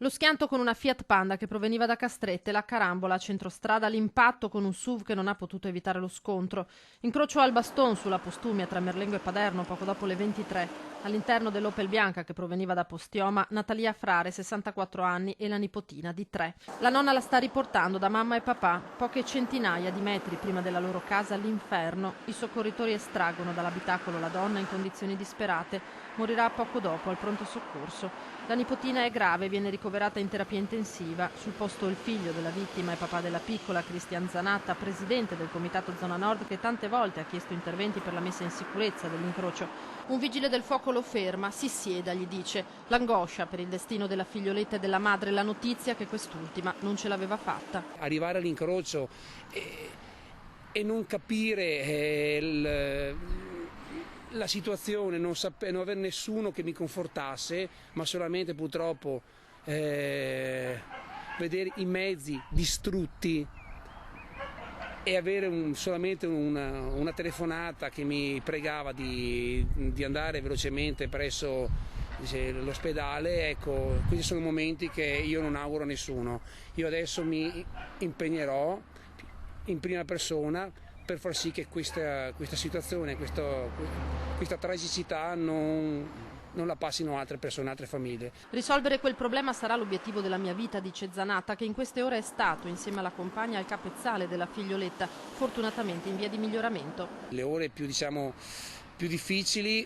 Lo schianto con una Fiat Panda che proveniva da Castrette, la carambola a centrostrada, l'impatto con un SUV che non ha potuto evitare lo scontro. Incrocio al Baston sulla Postumia tra Merlengo e Paderno poco dopo le 23. All'interno dell'Opel bianca che proveniva da Postioma, Natalia Frare, 64 anni, e la nipotina di 3. La nonna la sta riportando da mamma e papà, poche centinaia di metri prima della loro casa, l'inferno. I soccorritori estraggono dall'abitacolo la donna in condizioni disperate. Morirà poco dopo al pronto soccorso. La nipotina è grave, viene ricoverata in terapia intensiva. Sul posto il figlio della vittima e papà della piccola, Cristian Zanatta, presidente del Comitato Zona Nord, che tante volte ha chiesto interventi per la messa in sicurezza dell'incrocio. Un vigile del fuoco lo ferma, si sieda, gli dice. L'angoscia per il destino della figlioletta e della madre, la notizia che quest'ultima non ce l'aveva fatta. Arrivare all'incrocio e non capire la situazione, non avere nessuno che mi confortasse, ma solamente purtroppo vedere i mezzi distrutti e avere solamente una telefonata che mi pregava di andare velocemente presso l'ospedale. Ecco, questi sono momenti che io non auguro a nessuno. Io adesso mi impegnerò in prima persona per far sì che questa situazione, questa tragicità non la passino altre persone, altre famiglie. Risolvere quel problema sarà l'obiettivo della mia vita, dice Zanatta, che in queste ore è stato, insieme alla compagna, al capezzale della figlioletta, fortunatamente in via di miglioramento. Le ore più difficili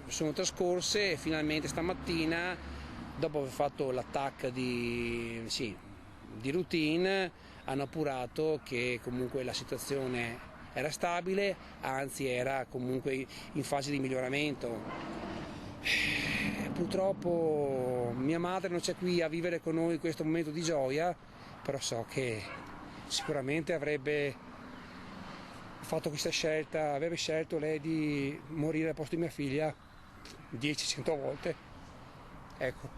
sono trascorse e finalmente stamattina, dopo aver fatto l'attacco di routine, hanno appurato che comunque la situazione era stabile, anzi era comunque in fase di miglioramento. Purtroppo mia madre non c'è qui a vivere con noi questo momento di gioia, però so che sicuramente avrebbe fatto questa scelta, avrebbe scelto lei di morire al posto di mia figlia 10-100 volte. Ecco.